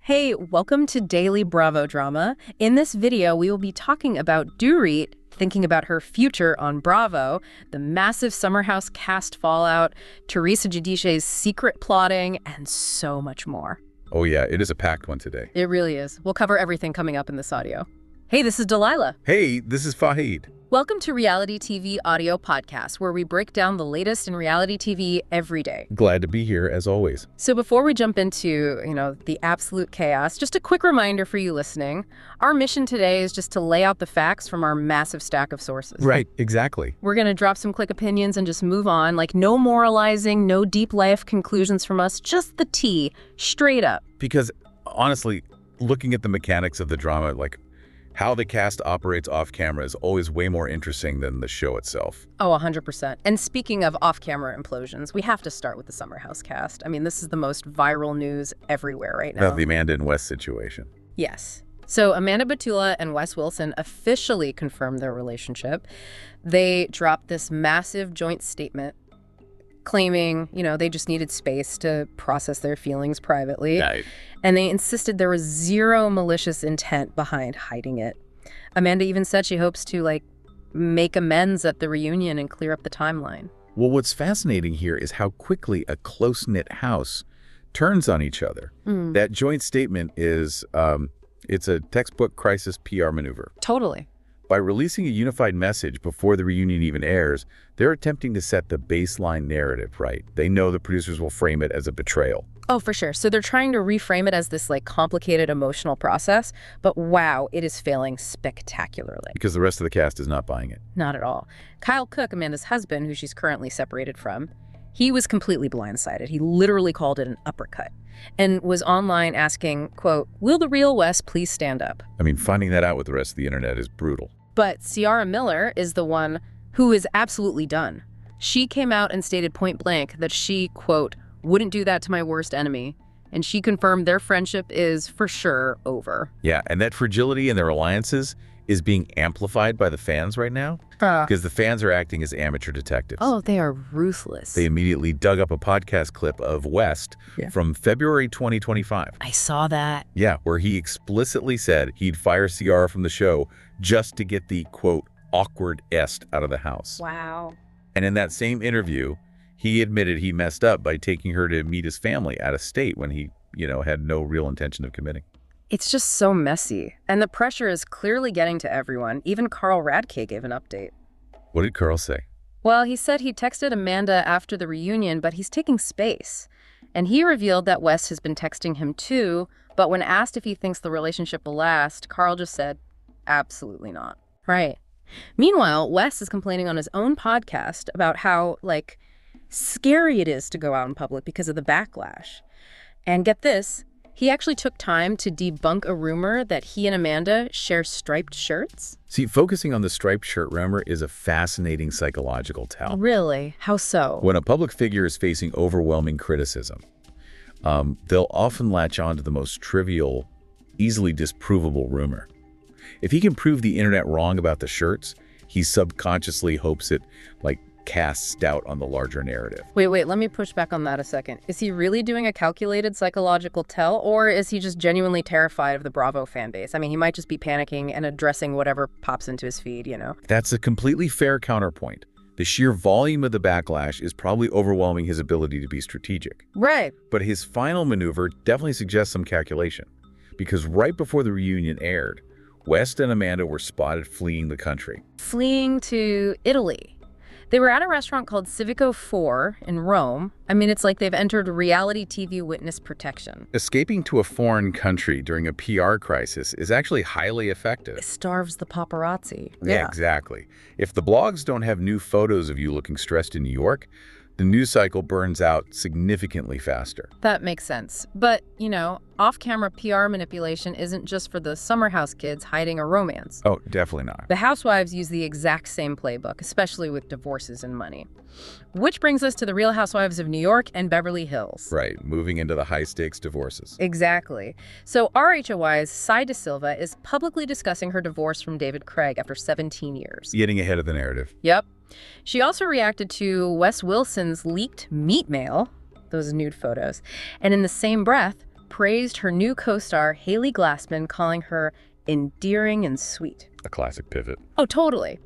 Hey, welcome to Daily Bravo Drama. In this video, we will be talking about Dorit thinking about her future on Bravo, the massive Summer House cast fallout, Teresa Giudice's secret plotting, and so much more. Oh yeah, it is a packed one today. It really is. We'll cover everything coming up in this audio. Hey, this is Delilah. Hey, this is Fahid. Welcome to Reality TV Audio Podcast, where we break down the latest in reality TV every day. Glad to be here, as always. So before we jump into, the absolute chaos, just a quick reminder for you listening. Our mission today is just to lay out the facts from our massive stack of sources. Right, exactly. We're going to drop some quick opinions and just move on. Like, no moralizing, no deep life conclusions from us, just the tea, straight up. Because, honestly, looking at the mechanics of the drama, like, how the cast operates off-camera is always way more interesting than the show itself. Oh, 100%. And speaking of off-camera implosions, we have to start with the Summer House cast. I mean, this is the most viral news everywhere right now. About the Amanda and Wes situation. Yes. So Amanda Batula and Wes Wilson officially confirmed their relationship. They dropped this massive joint statement claiming, they just needed space to process their feelings privately. Right. And they insisted there was zero malicious intent behind hiding it. Amanda even said she hopes to, make amends at the reunion and clear up the timeline. Well, what's fascinating here is how quickly a close-knit house turns on each other. That joint statement is, it's a textbook crisis PR maneuver. Totally. By releasing a unified message before the reunion even airs, they're attempting to set the baseline narrative right. They know the producers will frame it as a betrayal. Oh, for sure. So they're trying to reframe it as this complicated emotional process, but wow, it is failing spectacularly. Because the rest of the cast is not buying it. Not at all. Kyle Cook, Amanda's husband, who she's currently separated from, he was completely blindsided. He literally called it an uppercut and was online asking, quote, "Will the real Wes please stand up?" I mean, finding that out with the rest of the internet is brutal. But Ciara Miller is the one who is absolutely done. She came out and stated point blank that she, quote, "wouldn't do that to my worst enemy." And she confirmed their friendship is for sure over. Yeah, and that fragility in their alliances is being amplified by the fans right now because the fans are acting as amateur detectives. Oh, they are ruthless. They immediately dug up a podcast clip of West from February 2025. I saw that. Yeah, where he explicitly said he'd fire Ciara from the show just to get the, quote, awkward est out of the house. Wow. And in that same interview, he admitted he messed up by taking her to meet his family out of state when he, had no real intention of committing. It's just so messy. And the pressure is clearly getting to everyone. Even Carl Radke gave an update. What did Carl say? Well, he said he texted Amanda after the reunion, but he's taking space. And he revealed that Wes has been texting him too, but when asked if he thinks the relationship will last, Carl just said, absolutely not. Right. Meanwhile, Wes is complaining on his own podcast about how, scary it is to go out in public because of the backlash. And get this, he actually took time to debunk a rumor that he and Amanda share striped shirts. See, focusing on the striped shirt rumor is a fascinating psychological tell. Really? How so? When a public figure is facing overwhelming criticism, they'll often latch on to the most trivial, easily disprovable rumor. If he can prove the internet wrong about the shirts, he subconsciously hopes it, casts doubt on the larger narrative. Wait, let me push back on that a second. Is he really doing a calculated psychological tell, or is he just genuinely terrified of the Bravo fan base? I mean, he might just be panicking and addressing whatever pops into his feed, That's a completely fair counterpoint. The sheer volume of the backlash is probably overwhelming his ability to be strategic. Right. But his final maneuver definitely suggests some calculation. Because right before the reunion aired, West and Amanda were spotted fleeing the country. Fleeing to Italy. They were at a restaurant called Civico 4 in Rome. I mean, it's like they've entered reality TV witness protection. Escaping to a foreign country during a PR crisis is actually highly effective. It starves the paparazzi. Yeah, exactly. If the blogs don't have new photos of you looking stressed in New York, the news cycle burns out significantly faster. That makes sense. But, off-camera PR manipulation isn't just for the Summer House kids hiding a romance. Oh, definitely not. The housewives use the exact same playbook, especially with divorces and money. Which brings us to the Real Housewives of New York and Beverly Hills. Right, moving into the high-stakes divorces. Exactly. So RHOY's Sai De Silva is publicly discussing her divorce from David Craig after 17 years. Getting ahead of the narrative. Yep. She also reacted to Wes Wilson's leaked meat mail, those nude photos, and in the same breath, praised her new co-star, Haley Glassman, calling her endearing and sweet. A classic pivot. Oh, totally.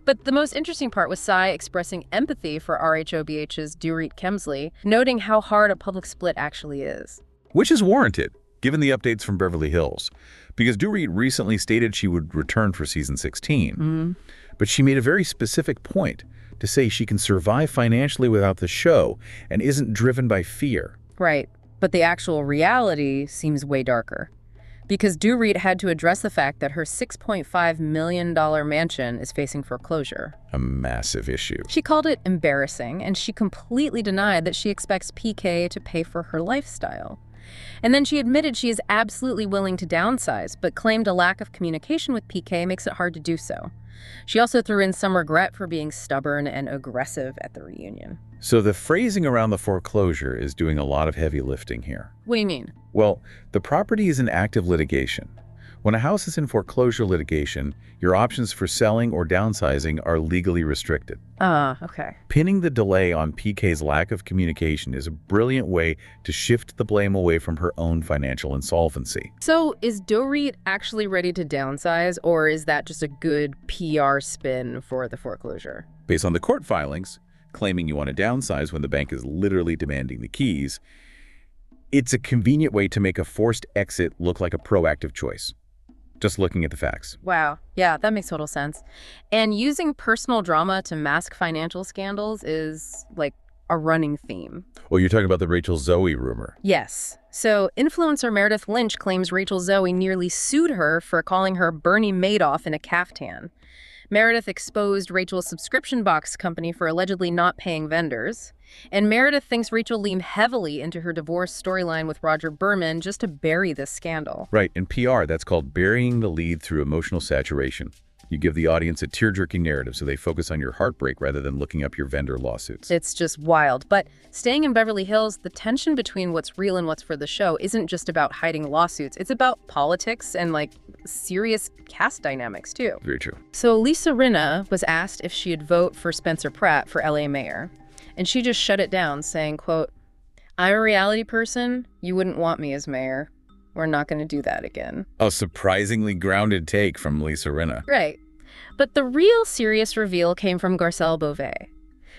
But the most interesting part was Tsai expressing empathy for RHOBH's Dorit Kemsley, noting how hard a public split actually is. Which is warranted, given the updates from Beverly Hills, because Dorit recently stated she would return for season 16. But she made a very specific point to say she can survive financially without the show and isn't driven by fear. Right. But the actual reality seems way darker. Because Dorit had to address the fact that her $6.5 million mansion is facing foreclosure. A massive issue. She called it embarrassing, and she completely denied that she expects PK to pay for her lifestyle. And then she admitted she is absolutely willing to downsize, but claimed a lack of communication with PK makes it hard to do so. She also threw in some regret for being stubborn and aggressive at the reunion. So the phrasing around the foreclosure is doing a lot of heavy lifting here. What do you mean? Well, the property is in active litigation. When a house is in foreclosure litigation, your options for selling or downsizing are legally restricted. Okay. Pinning the delay on PK's lack of communication is a brilliant way to shift the blame away from her own financial insolvency. So is Dorit actually ready to downsize, or is that just a good PR spin for the foreclosure? Based on the court filings, claiming you want to downsize when the bank is literally demanding the keys, it's a convenient way to make a forced exit look like a proactive choice. Just looking at the facts. Wow. Yeah, that makes total sense. And using personal drama to mask financial scandals is, like, a running theme. Well, you're talking about the Rachel Zoe rumor. Yes. So influencer Meredith Lynch claims Rachel Zoe nearly sued her for calling her Bernie Madoff in a caftan. Meredith exposed Rachel's subscription box company for allegedly not paying vendors. And Meredith thinks Rachel leaned heavily into her divorce storyline with Roger Berman just to bury this scandal. Right. In PR, that's called burying the lead through emotional saturation. You give the audience a tear-jerking narrative so they focus on your heartbreak rather than looking up your vendor lawsuits. It's just wild. But staying in Beverly Hills, the tension between what's real and what's for the show isn't just about hiding lawsuits. It's about politics and, like, serious cast dynamics, too. Very true. So Lisa Rinna was asked if she'd vote for Spencer Pratt for LA mayor. And she just shut it down, saying, quote, "I'm a reality person. You wouldn't want me as mayor. We're not going to do that again." A surprisingly grounded take from Lisa Rinna. Right. But the real serious reveal came from Garcelle Beauvais.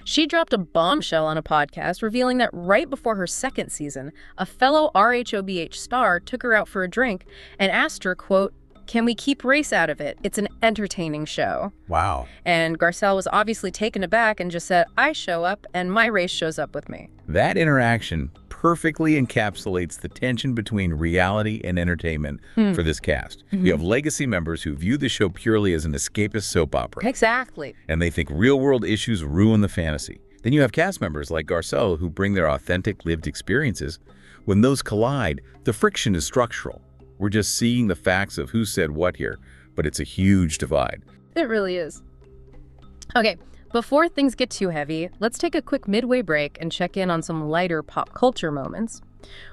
She dropped a bombshell on a podcast revealing that right before her second season, a fellow RHOBH star took her out for a drink and asked her, quote, "Can we keep race out of it? It's an entertaining show." Wow. And Garcelle was obviously taken aback and just said, "I show up and my race shows up with me." That interaction perfectly encapsulates the tension between reality and entertainment for this cast. You have legacy members who view the show purely as an escapist soap opera. Exactly. And they think real-world issues ruin the fantasy. Then you have cast members like Garcelle who bring their authentic lived experiences. When those collide, the friction is structural. We're just seeing the facts of who said what here, but it's a huge divide. It really is. Okay, before things get too heavy, let's take a quick midway break and check in on some lighter pop culture moments.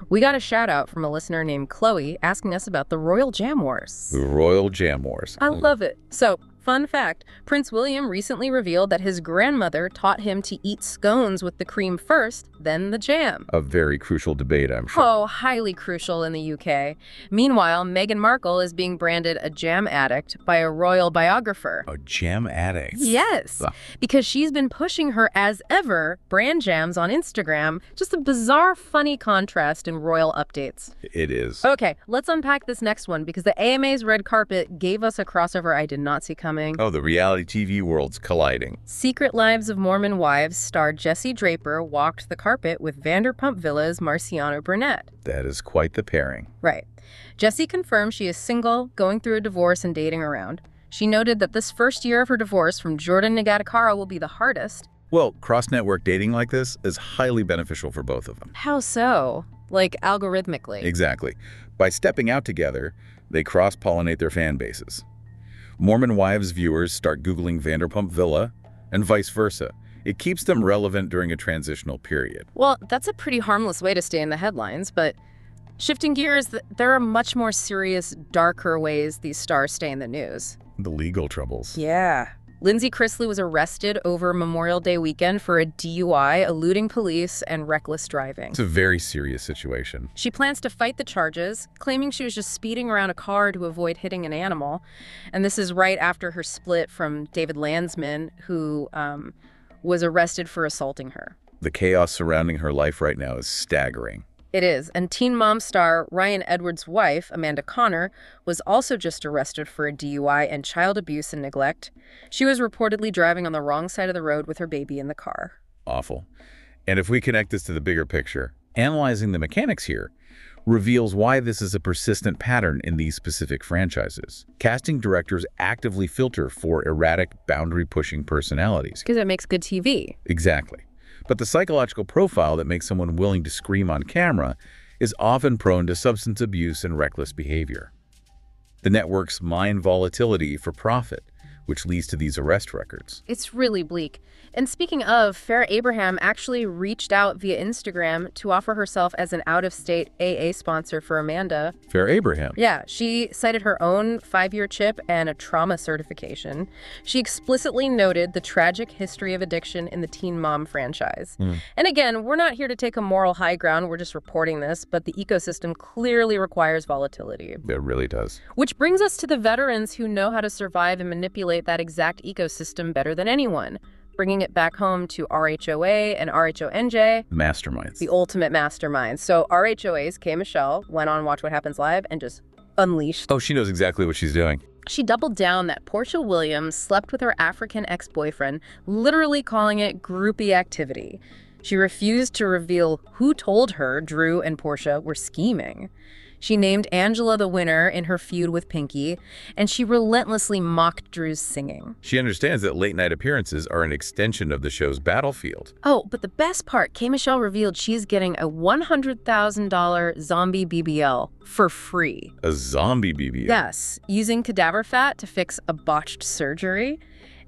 We got a shout out from a listener named Chloe asking us about the Royal Jam Wars. The Royal Jam Wars. I love it. So, fun fact, Prince William recently revealed that his grandmother taught him to eat scones with the cream first, then the jam. A very crucial debate, I'm sure. Oh, highly crucial in the UK. Meanwhile, Meghan Markle is being branded a jam addict by a royal biographer. A jam addict? Yes, because she's been pushing her as ever brand jams on Instagram. Just a bizarre, funny contrast in royal updates. It is. Okay, let's unpack this next one because the AMA's red carpet gave us a crossover I did not see coming. Oh, the reality TV worlds colliding. Secret Lives of Mormon Wives star Jessie Draper walked the carpet with Vanderpump Villa's Marciano Burnett. That is quite the pairing. Right. Jessie confirmed she is single, going through a divorce and dating around. She noted that this first year of her divorce from Jordan Nagatakara will be the hardest. Well, cross-network dating like this is highly beneficial for both of them. How so? Like algorithmically? Exactly. By stepping out together, they cross-pollinate their fan bases. Mormon Wives viewers start Googling Vanderpump Villa, and vice versa. It keeps them relevant during a transitional period. Well, that's a pretty harmless way to stay in the headlines, but shifting gears, there are much more serious, darker ways these stars stay in the news. The legal troubles. Yeah. Lindsay Chrisley was arrested over Memorial Day weekend for a DUI, eluding police, and reckless driving. It's a very serious situation. She plans to fight the charges, claiming she was just speeding around a car to avoid hitting an animal. And this is right after her split from David Landsman, who was arrested for assaulting her. The chaos surrounding her life right now is staggering. It is. And Teen Mom star Ryan Edwards' wife, Amanda Connor, was also just arrested for a DUI and child abuse and neglect. She was reportedly driving on the wrong side of the road with her baby in the car. Awful. And if we connect this to the bigger picture, analyzing the mechanics here reveals why this is a persistent pattern in these specific franchises. Casting directors actively filter for erratic, boundary-pushing personalities. Because it makes good TV. Exactly. But the psychological profile that makes someone willing to scream on camera is often prone to substance abuse and reckless behavior. The networks mine volatility for profit, which leads to these arrest records. It's really bleak. And speaking of, Farrah Abraham actually reached out via Instagram to offer herself as an out-of-state AA sponsor for Amanda. Farrah Abraham? Yeah, she cited her own 5-year chip and a trauma certification. She explicitly noted the tragic history of addiction in the Teen Mom franchise. And again, we're not here to take a moral high ground, we're just reporting this, but the ecosystem clearly requires volatility. It really does. Which brings us to the veterans who know how to survive and manipulate that exact ecosystem better than anyone. Bringing it back home to RHOA and RHONJ. Masterminds. The ultimate masterminds. So RHOA's K. Michelle went on Watch What Happens Live and just unleashed. Oh, she knows exactly what she's doing. She doubled down that Portia Williams slept with her African ex-boyfriend, literally calling it groupie activity. She refused to reveal who told her Drew and Portia were scheming. She named Angela the winner in her feud with Pinky, and she relentlessly mocked Drew's singing. She understands that late-night appearances are an extension of the show's battlefield. Oh, but the best part, K. Michelle revealed she's getting a $100,000 zombie BBL for free. A zombie BBL? Yes, using cadaver fat to fix a botched surgery.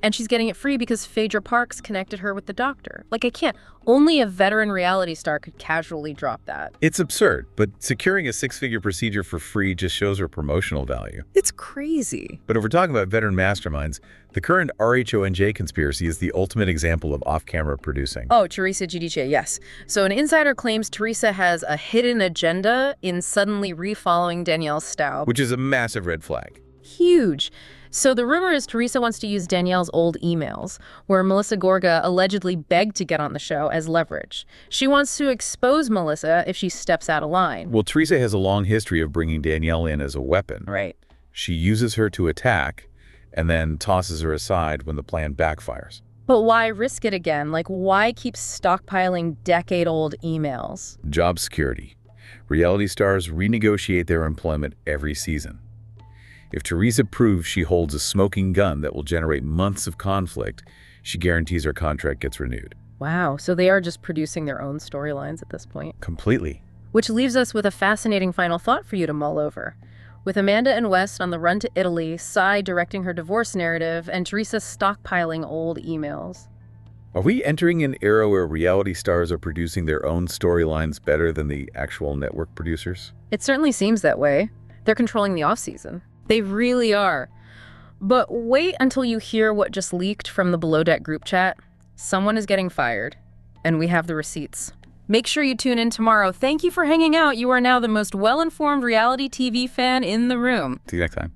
And she's getting it free because Phaedra Parks connected her with the doctor. Like, I can't. Only a veteran reality star could casually drop that. It's absurd, but securing a 6-figure procedure for free just shows her promotional value. It's crazy. But if we're talking about veteran masterminds, the current RHONJ conspiracy is the ultimate example of off-camera producing. Oh, Teresa Giudice, yes. So an insider claims Teresa has a hidden agenda in suddenly refollowing Danielle Staub. Which is a massive red flag. Huge. So the rumor is Teresa wants to use Danielle's old emails, where Melissa Gorga allegedly begged to get on the show, as leverage. She wants to expose Melissa if she steps out of line. Well, Teresa has a long history of bringing Danielle in as a weapon. Right. She uses her to attack and then tosses her aside when the plan backfires. But why risk it again? Like, why keep stockpiling decade-old emails? Job security. Reality stars renegotiate their employment every season. If Teresa proves she holds a smoking gun that will generate months of conflict, she guarantees her contract gets renewed. Wow, so they are just producing their own storylines at this point. Completely. Which leaves us with a fascinating final thought for you to mull over. With Amanda and West on the run to Italy, Sai directing her divorce narrative, and Teresa stockpiling old emails. Are we entering an era where reality stars are producing their own storylines better than the actual network producers? It certainly seems that way. They're controlling the off-season. They really are. But wait until you hear what just leaked from the Below Deck group chat. Someone is getting fired, and we have the receipts. Make sure you tune in tomorrow. Thank you for hanging out. You are now the most well-informed reality TV fan in the room. See you next time.